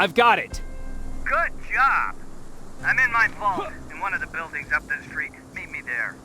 I've got it. Good job. I'm in my vault in one of the buildings up the street. Meet me there.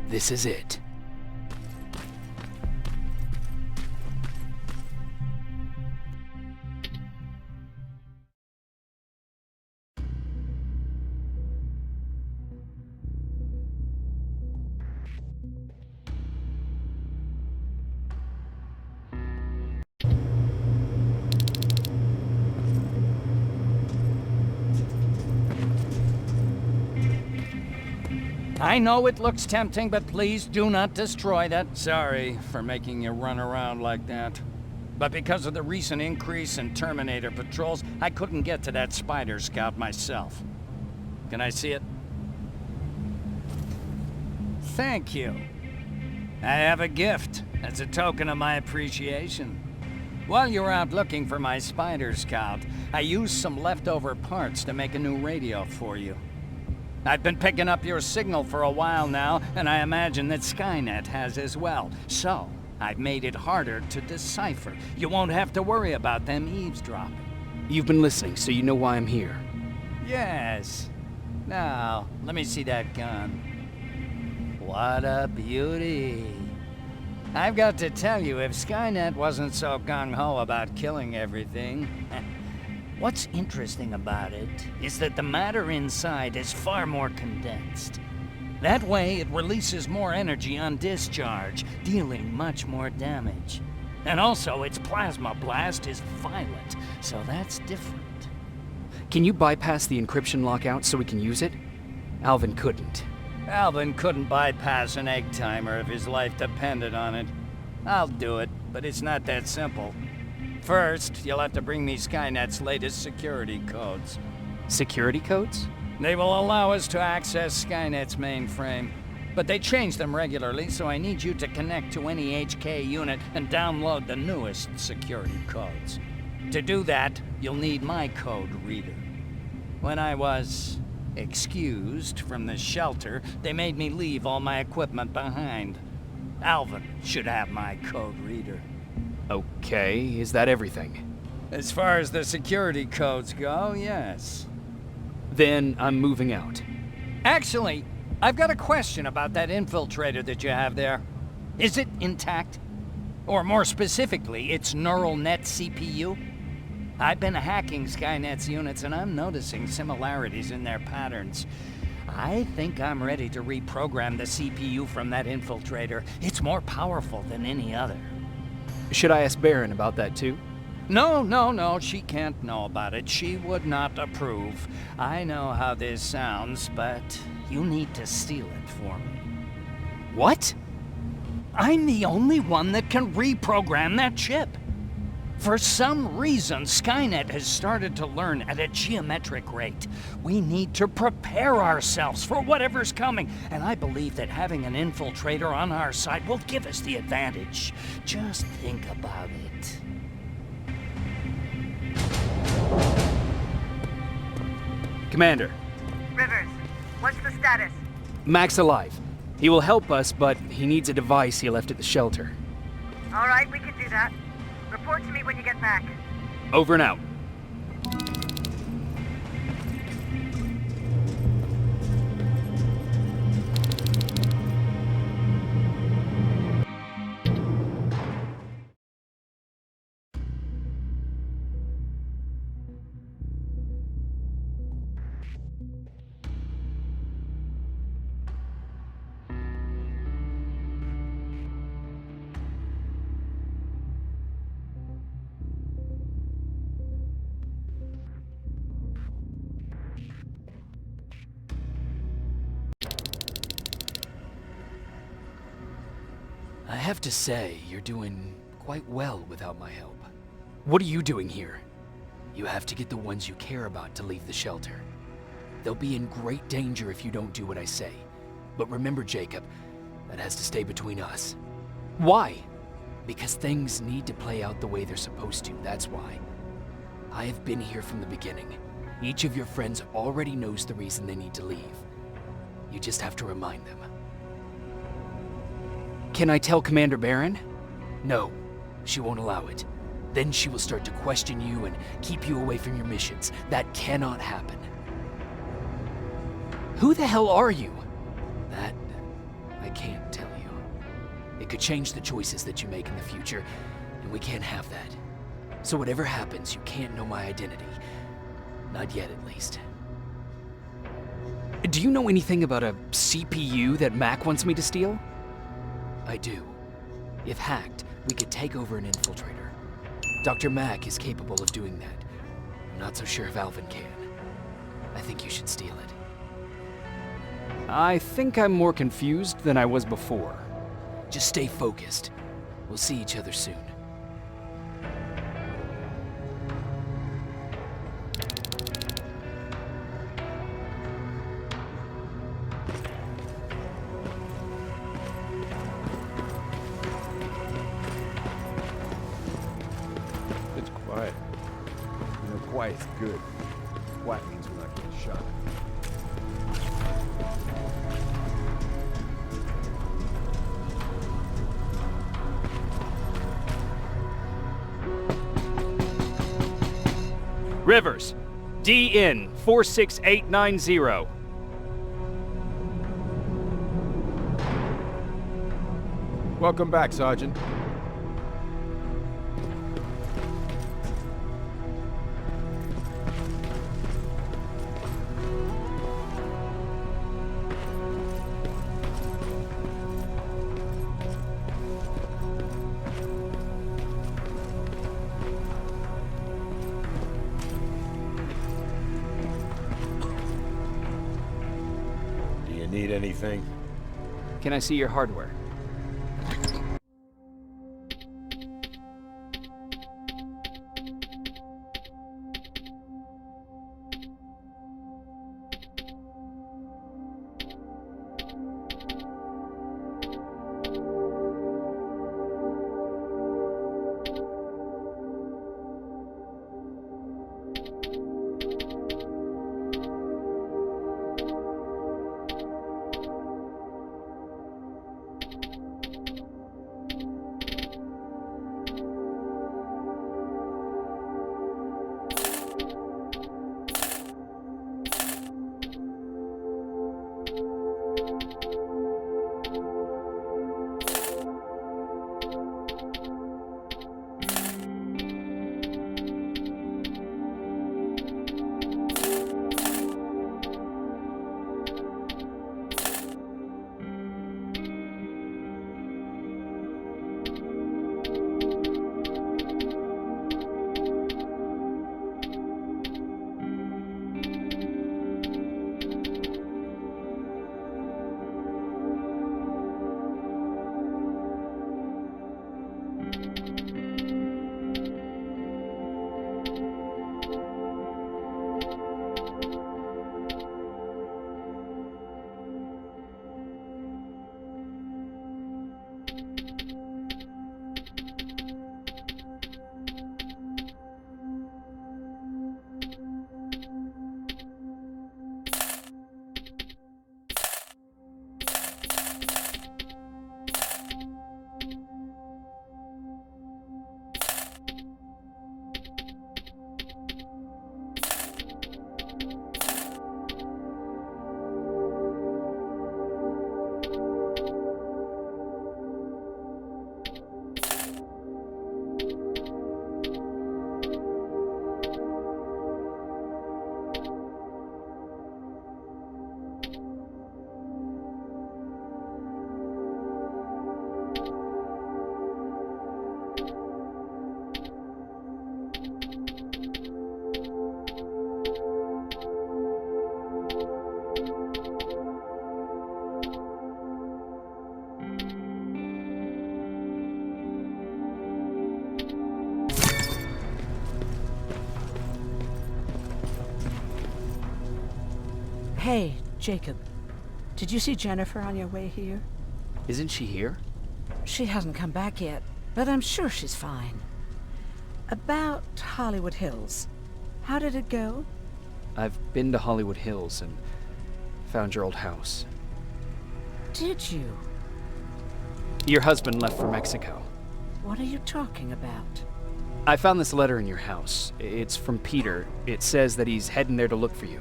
This is it. I know it looks tempting, but please do not destroy that. Sorry for making you run around like that. But because of the recent increase in Terminator patrols, I couldn't get to that Spider Scout myself. Can I see it? Thank you. I have a gift as a token of my appreciation. While you were out looking for my Spider Scout, I used some leftover parts to make a new radio for you. I've been picking up your signal for a while now, and I imagine that Skynet has as well. So, I've made it harder to decipher. You won't have to worry about them eavesdropping. You've been listening, so you know why I'm here. Yes. Now, let me see that gun. What a beauty. I've got to tell you, if Skynet wasn't so gung-ho about killing everything... What's interesting about it is that the matter inside is far more condensed. That way, it releases more energy on discharge, dealing much more damage. And also, its plasma blast is violent, so that's different. Can you bypass the encryption lockout so we can use it? Alvin couldn't. Alvin couldn't bypass an egg timer if his life depended on it. I'll do it, but it's not that simple. First, you'll have to bring me Skynet's latest security codes. Security codes? They will allow us to access Skynet's mainframe. But they change them regularly, so I need you to connect to any HK unit and download the newest security codes. To do that, you'll need my code reader. When I was excused from the shelter, they made me leave all my equipment behind. Alvin should have my code reader. Okay, is that everything? As far as the security codes go, yes. Then I'm moving out. Actually, I've got a question about that infiltrator that you have there. Is it intact? Or more specifically, its neural net CPU? I've been hacking Skynet's units and I'm noticing similarities in their patterns. I think I'm ready to reprogram the CPU from that infiltrator. It's more powerful than any other. Should I ask Baron about that too? No, she can't know about it. She would not approve. I know how this sounds, but you need to steal it for me. What? I'm the only one that can reprogram that chip. For some reason, Skynet has started to learn at a geometric rate. We need to prepare ourselves for whatever's coming, and I believe that having an infiltrator on our side will give us the advantage. Just think about it. Commander. Rivers, what's the status? Mac's alive. He will help us, but he needs a device he left at the shelter. All right, we can do that. Report to me when you get back. Over and out. I have to say, you're doing quite well without my help. What are you doing here? You have to get the ones you care about to leave the shelter. They'll be in great danger if you don't do what I say. But remember, Jacob, that has to stay between us. Why? Because things need to play out the way they're supposed to, that's why. I have been here from the beginning. Each of your friends already knows the reason they need to leave. You just have to remind them. Can I tell Commander Baron? No, she won't allow it. Then she will start to question you and keep you away from your missions. That cannot happen. Who the hell are you? That, I can't tell you. It could change the choices that you make in the future, and we can't have that. So whatever happens, you can't know my identity. Not yet, at least. Do you know anything about a CPU that Mac wants me to steal? I do. If hacked, we could take over an infiltrator. Dr. Mac is capable of doing that. I'm not so sure if Alvin can. I think you should steal it. I think I'm more confused than I was before. Just stay focused. We'll see each other soon. It's quiet. You know, quiet's good. Quiet means we're not getting shot. Rivers, DN 46890. Welcome back, Sergeant. Need anything? Can I see your hardware? Hey, Jacob. Did you see Jennifer on your way here? Isn't she here? She hasn't come back yet, but I'm sure she's fine. About Hollywood Hills. How did it go? I've been to Hollywood Hills and found your old house. Did you? Your husband left for Mexico. What are you talking about? I found this letter in your house. It's from Peter. It says that he's heading there to look for you.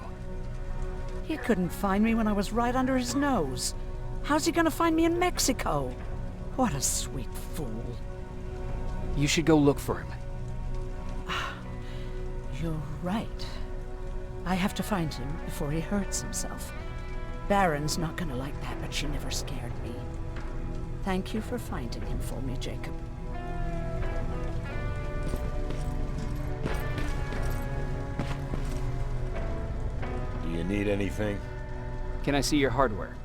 He couldn't find me when I was right under his nose. How's he gonna find me in Mexico? What a sweet fool. You should go look for him. You're right. I have to find him before he hurts himself. Baron's not gonna like that, but she never scared me. Thank you for finding him for me, Jacob. Do you need anything? Can I see your hardware?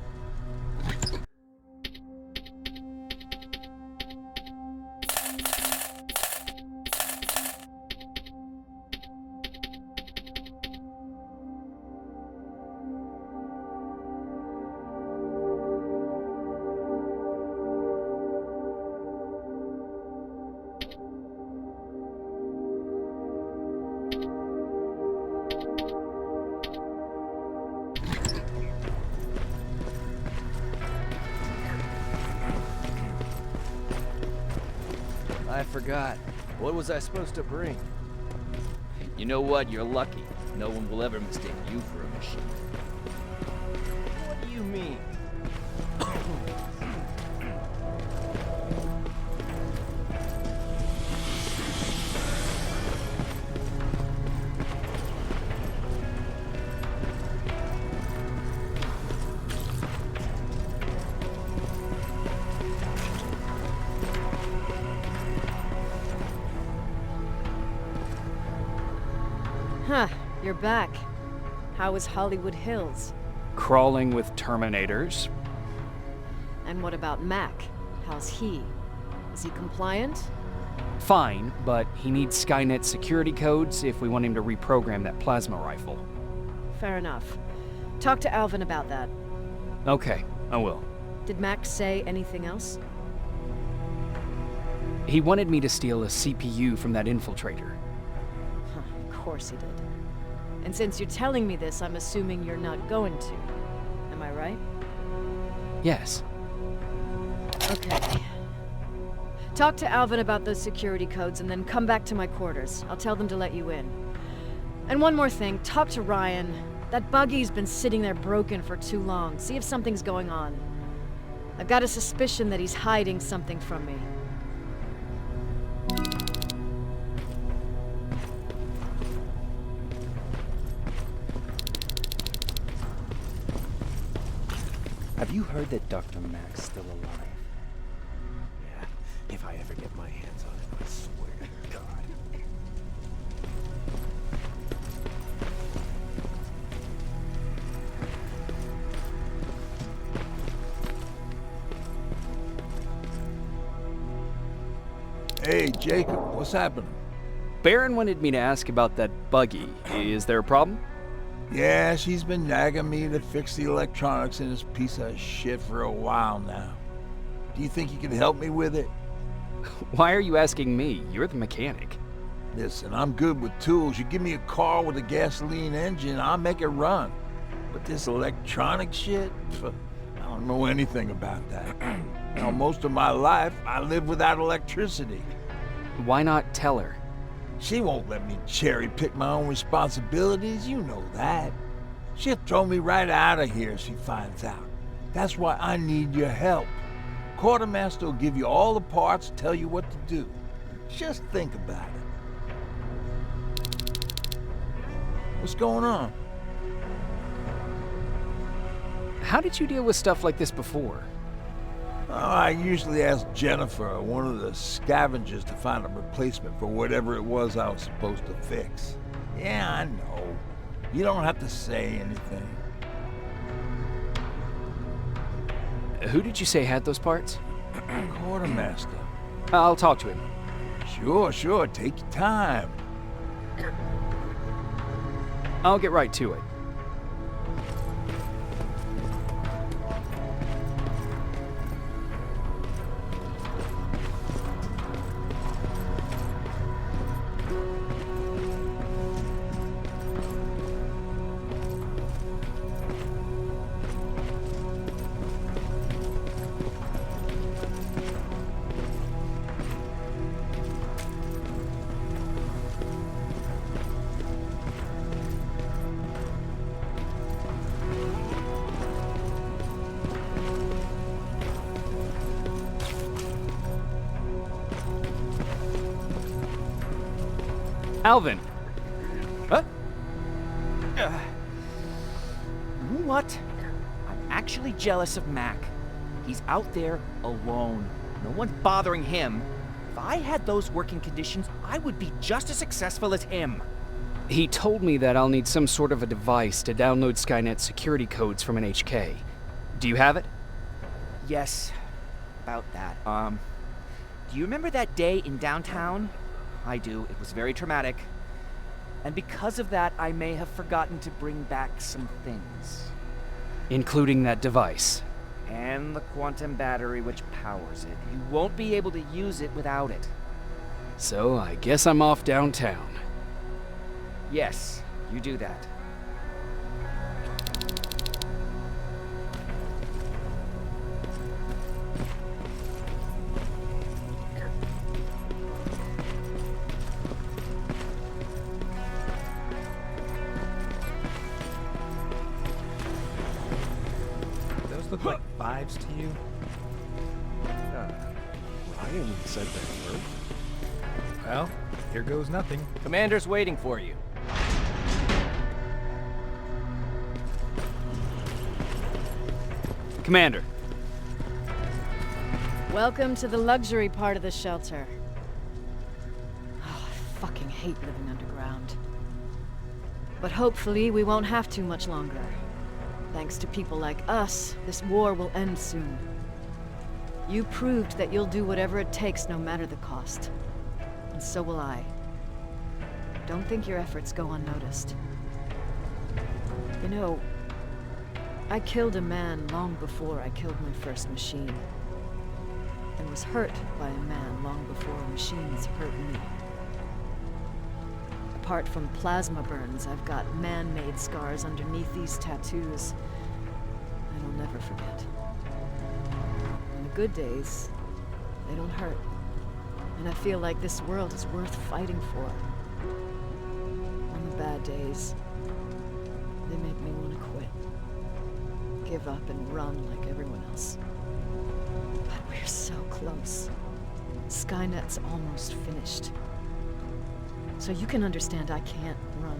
I forgot. What was I supposed to bring? You know what? You're lucky. No one will ever mistake you for a machine. What do you mean? Huh, you're back. How was Hollywood Hills? Crawling with Terminators. And what about Mac? How's he? Is he compliant? Fine, but he needs Skynet security codes if we want him to reprogram that plasma rifle. Fair enough. Talk to Alvin about that. Okay, I will. Did Mac say anything else? He wanted me to steal a CPU from that infiltrator. Huh, of course he did. And since you're telling me this, I'm assuming you're not going to. Am I right? Yes. Okay. Talk to Alvin about those security codes and then come back to my quarters. I'll tell them to let you in. And one more thing, talk to Ryan. That buggy's been sitting there broken for too long. See if something's going on. I've got a suspicion that he's hiding something from me. Have you heard that Dr. Mac's still alive? Yeah, if I ever get my hands on him, I swear to God. Hey, Jacob, what's happening? Baron wanted me to ask about that buggy. Is there a problem? Yeah, she's been nagging me to fix the electronics in this piece of shit for a while now. Do you think you can help me with it? Why are you asking me? You're the mechanic. Listen, I'm good with tools. You give me a car with a gasoline engine, I'll make it run. But this electronic shit, I don't know anything about that. You know, most of my life, I lived without electricity. Why not tell her? She won't let me cherry-pick my own responsibilities, you know that. She'll throw me right out of here if she finds out. That's why I need your help. Quartermaster will give you all the parts, tell you what to do. Just think about it. What's going on? How did you deal with stuff like this before? Oh, I usually ask Jennifer, one of the scavengers, to find a replacement for whatever it was I was supposed to fix. Yeah, I know. You don't have to say anything. Who did you say had those parts? Quartermaster. I'll talk to him. Sure, take your time. I'll get right to it. Alvin! Huh? You know what? I'm actually jealous of Mac. He's out there alone. No one's bothering him. If I had those working conditions, I would be just as successful as him. He told me that I'll need some sort of a device to download Skynet security codes from an HK. Do you have it? Yes, about that. Do you remember that day in downtown? I do. It was very traumatic. And because of that, I may have forgotten to bring back some things. Including that device. And the quantum battery which powers it. You won't be able to use it without it. So I guess I'm off downtown. Yes, you do that. Those look like vibes to you? Ryan said they were. Well, here goes nothing. Commander's waiting for you. Commander. Welcome to the luxury part of the shelter. Oh, I fucking hate living underground. But hopefully we won't have to much longer. Thanks to people like us, this war will end soon. You proved that you'll do whatever it takes no matter the cost. And so will I. Don't think your efforts go unnoticed. You know, I killed a man long before I killed my first machine. And was hurt by a man long before machines hurt me. Apart from plasma burns, I've got man-made scars underneath these tattoos. And I'll never forget. On the good days, they don't hurt. And I feel like this world is worth fighting for. On the bad days, they make me want to quit. Give up and run like everyone else. But we're so close. Skynet's almost finished. So you can understand I can't run.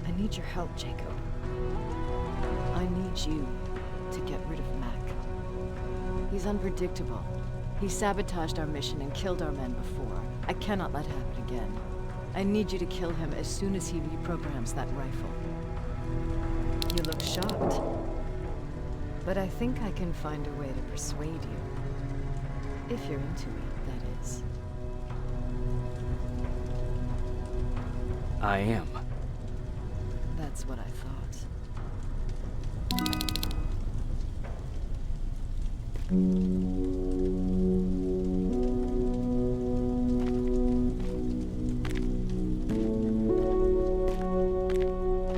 I need your help, Jacob. I need you to get rid of Mac. He's unpredictable. He sabotaged our mission and killed our men before. I cannot let it happen again. I need you to kill him as soon as he reprograms that rifle. You look shocked. But I think I can find a way to persuade you. If you're into it, that is. I am. That's what I thought.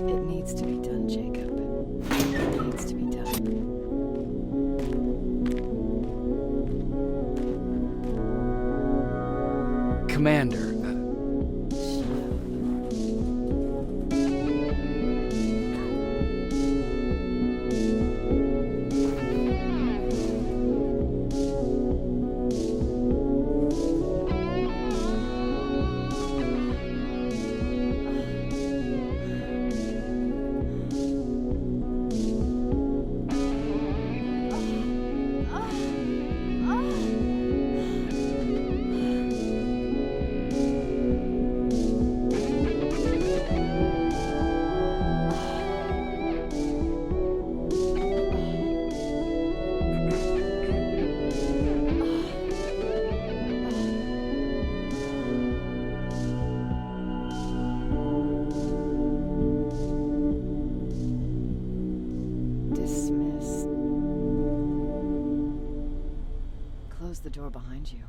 It needs to be done, Jacob. It needs to be done. Commander. Dismissed. Close the door behind you.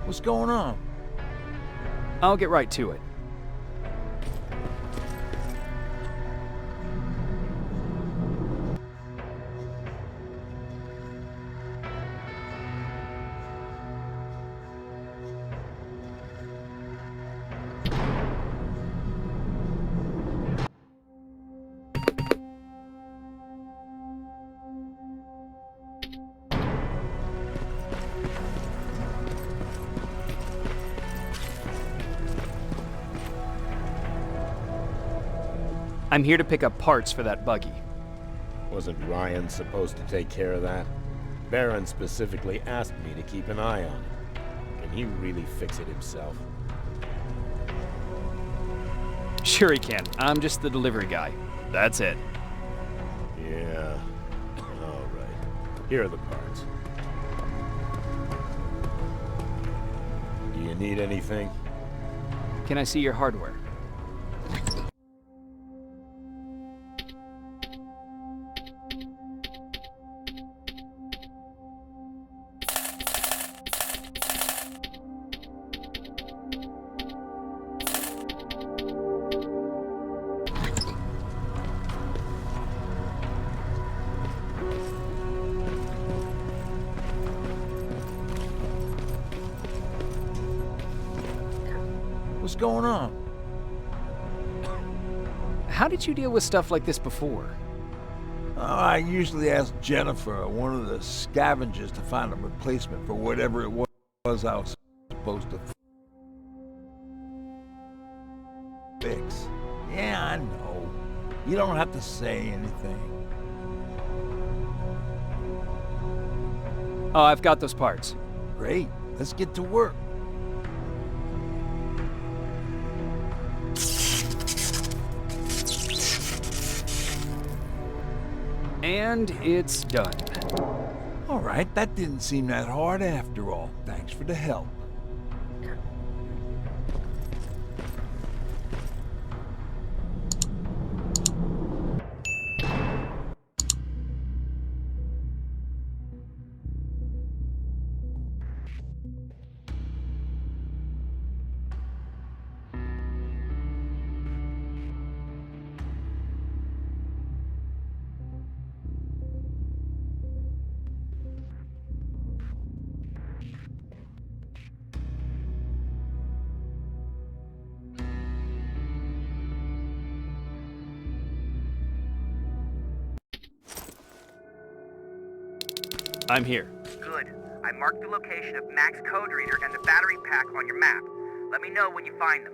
What's going on? I'll get right to it. I'm here to pick up parts for that buggy. Wasn't Ryan supposed to take care of that? Baron specifically asked me to keep an eye on it. Can he really fix it himself? Sure he can. I'm just the delivery guy. That's it. Yeah. All right. Here are the parts. Do you need anything? Can I see your hardware? What's going on? How did you deal with stuff like this before? Oh, I usually ask Jennifer or one of the scavengers to find a replacement for whatever it was I was supposed to fix. Yeah, I know. You don't have to say anything. Oh, I've got those parts. Great. Let's get to work. And it's done. All right, that didn't seem that hard after all. Thanks for the help. I'm here. Good. I marked the location of Mac's code reader and the battery pack on your map. Let me know when you find them.